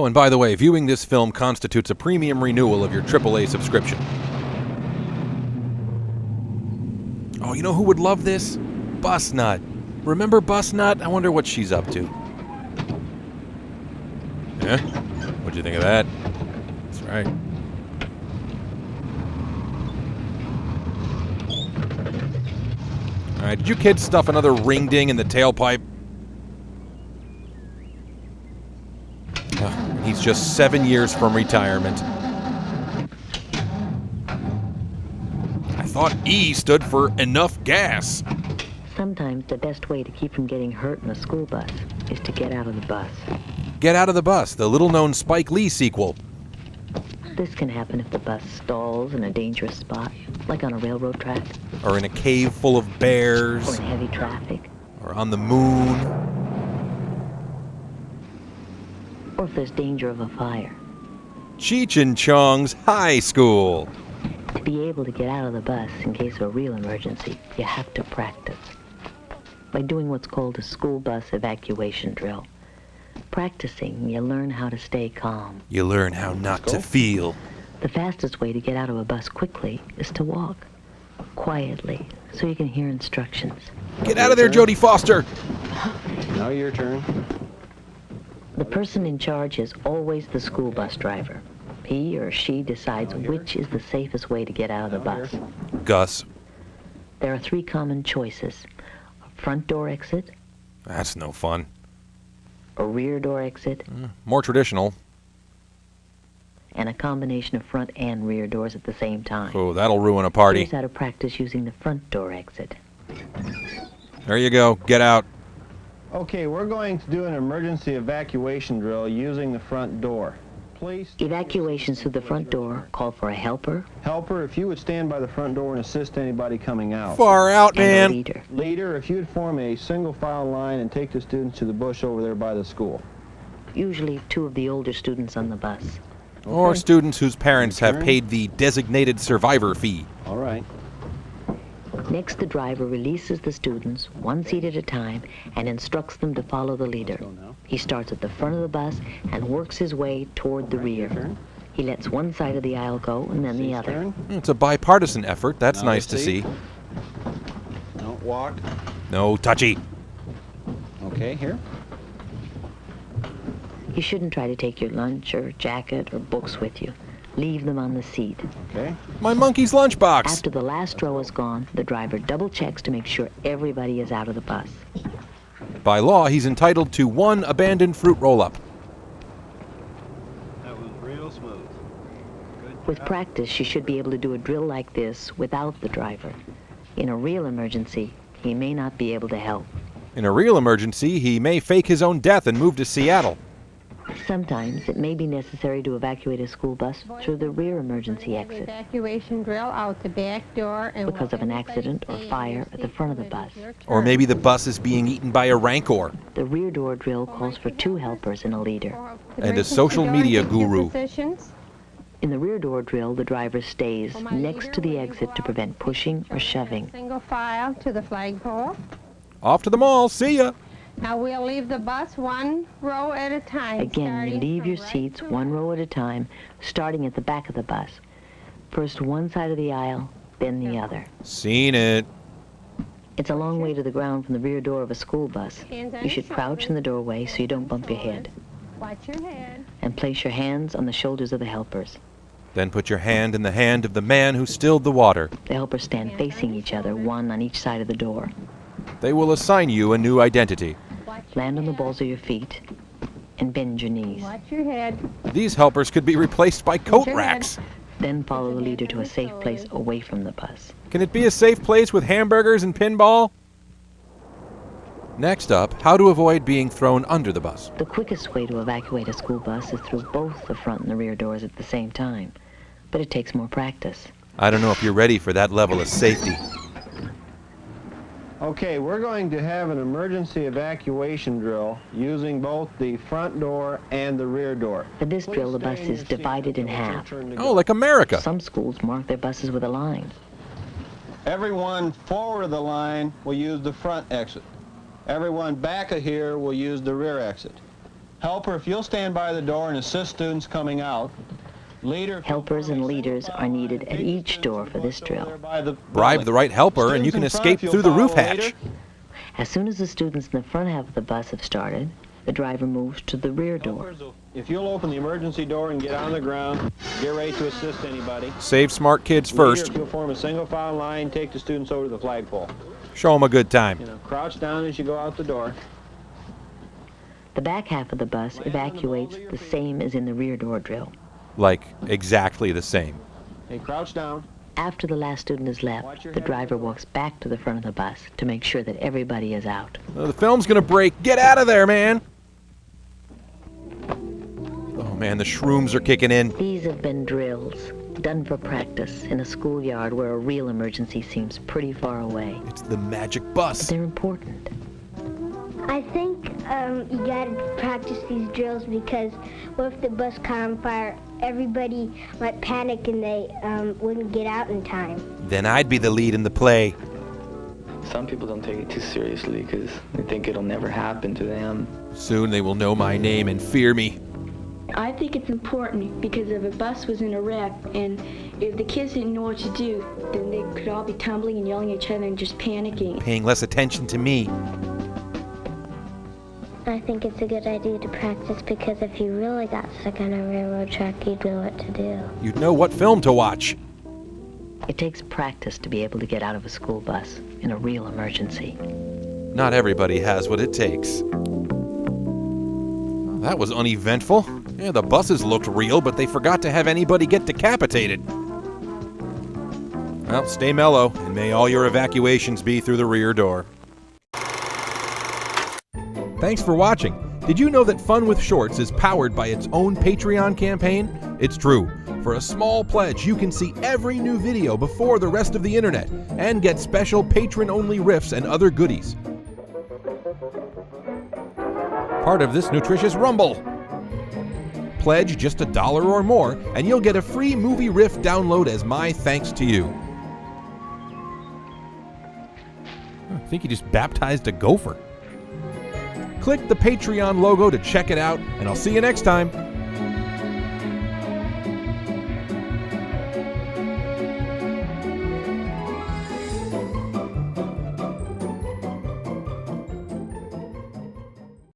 Oh, and by the way, viewing this film constitutes a premium renewal of your AAA subscription. Oh, you know who would love this? Bus Nut. Remember Bus Nut? I wonder what she's up to. Yeah? What'd you think of that? That's right. Alright, did you kids stuff another ring ding in the tailpipe? He's just 7 years from retirement. I thought E stood for enough gas. Sometimes the best way to keep from getting hurt in a school bus is to get out of the bus. Get Out of the Bus, the little-known Spike Lee sequel. This can happen if the bus stalls in a dangerous spot, like on a railroad track. Or in a cave full of bears. Or in heavy traffic. Or on the moon. Or if there's danger of a fire. Cheech and Chong's High School. To be able to get out of the bus in case of a real emergency, you have to practice. By doing what's called a school bus evacuation drill. Practicing, you learn how to stay calm. You learn how not to feel. The fastest way to get out of a bus quickly is to walk. Quietly, so you can hear instructions. Get out of there, Jodie Foster! Now your turn. The person in charge is always the school bus driver. He or she decides which is the safest way to get out of the bus. Gus. There are 3 common choices. A front door exit, That's no fun. a rear door exit, More traditional. and a combination of front and rear doors at the same time. Oh, that'll ruin a party. Here's how to practice using the front door exit. There you go. Get out. Okay, we're going to do an emergency evacuation drill using the front door. Please. Evacuations through the front door call for a helper. Helper, if you would stand by the front door and assist anybody coming out. Far out, And a man. leader. Leader, if you'd form a single file line and take the students to the bush over there by the school. Usually 2 of the older students on the bus. Or Okay. students whose parents have Turn. paid the designated survivor fee. All right. Next, the driver releases the students, 1 seat at a time, and instructs them to follow the leader. Go now. He starts at the front of the bus and works his way toward the rear. Turn. He lets one side of the aisle go and then the Seat's other. turn. It's a bipartisan effort. That's Now nice to the see. seat. No, walk. No touchy. Okay, here. You shouldn't try to take your lunch or jacket or books with you. Leave them on the seat. Okay. My monkey's lunchbox. After the last row is gone, the driver double checks to make sure everybody is out of the bus. By law, he's entitled to 1 abandoned fruit roll-up. That was real smooth. Good With job. practice, you should be able to do a drill like this without the driver. In a real emergency, he may not be able to help. In a real emergency, he may fake his own death and move to Seattle. Sometimes it may be necessary to evacuate a school bus through the rear emergency exit Evacuation drill out the back door and because of an accident or fire at the front of the bus. Or maybe the bus is being eaten by a rancor. The rear door drill calls for 2 helpers and a leader. And a social media guru. In the rear door drill, the driver stays next to the exit to prevent pushing or shoving. Single file to the flagpole. Off to the mall. See ya. Now we'll leave the bus 1 row at a time. Again, you starting leave from your right seats to 1 left. row at a time, starting at the back of the bus. First one side of the aisle, then the other. Seen it. It's a long way to the ground from the rear door of a school bus. Hands on You your should crouch in the shoulders. doorway so you don't bump your head. Watch your head. And place your hands on the shoulders of the helpers. Then put your hand in the hand of the man who stilled the water. The helpers stand facing each other, 1 on each side of the door. They will assign you a new identity. Watch your Land on the head. balls of your feet and bend your knees. Watch your head. These helpers could be replaced by coat your head. racks. Then follow the leader to a safe place away from the bus. Can it be a safe place with hamburgers and pinball? Next up, how to avoid being thrown under the bus. The quickest way to evacuate a school bus is through both the front and the rear doors at the same time. But it takes more practice. I don't know if you're ready for that level of safety. Okay, we're going to have an emergency evacuation drill using both the front door and the rear door. For this drill, the bus is divided in half. Oh, like America. Some schools mark their buses with a line. Everyone forward of the line will use the front exit. Everyone back of here will use the rear exit. Helper, if you'll stand by the door and assist students coming out. Leader, Helpers and leaders are needed at each door for this drill. Bribe the right helper and you can escape through the roof hatch. As soon as the students in the front half of the bus have started, the driver moves to the rear door. If you'll open the emergency door and get on the ground, get ready to assist anybody. Save smart kids first. Leader, if you'll form a single file line, take the students over to the flagpole. Show them a good time. Crouch down as you go out the door. The back half of the bus evacuates the same as in the rear door drill. Like, exactly the same. Hey, crouch down. After the last student has left, the driver walks back to the front of the bus to make sure that everybody is out. The film's gonna break. Get out of there, man! Oh man, the shrooms are kicking in. These have been drills, done for practice in a schoolyard where a real emergency seems pretty far away. It's the magic bus. They're important. I think you gotta practice these drills because what if the bus caught on fire? Everybody might panic and they wouldn't get out in time. Then I'd be the lead in the play. Some people don't take it too seriously because they think it'll never happen to them. Soon they will know my name and fear me. I think it's important because if a bus was in a wreck and if the kids didn't know what to do, then they could all be tumbling and yelling at each other and just panicking. Paying less attention to me. I think it's a good idea to practice because if you really got stuck on a railroad track, you'd know what to do. You'd know what film to watch. It takes practice to be able to get out of a school bus in a real emergency. Not everybody has what it takes. Well, that was uneventful. Yeah, the buses looked real, but they forgot to have anybody get decapitated. Well, stay mellow, and may all your evacuations be through the rear door. Thanks for watching. Did you know that Fun with Shorts is powered by its own Patreon campaign? It's true. For a small pledge, you can see every new video before the rest of the internet and get special patron-only riffs and other goodies. Part of this nutritious rumble. Pledge just $1 or more, and you'll get a free movie riff download as my thanks to you. I think he just baptized a gopher. Click the Patreon logo to check it out, and I'll see you next time.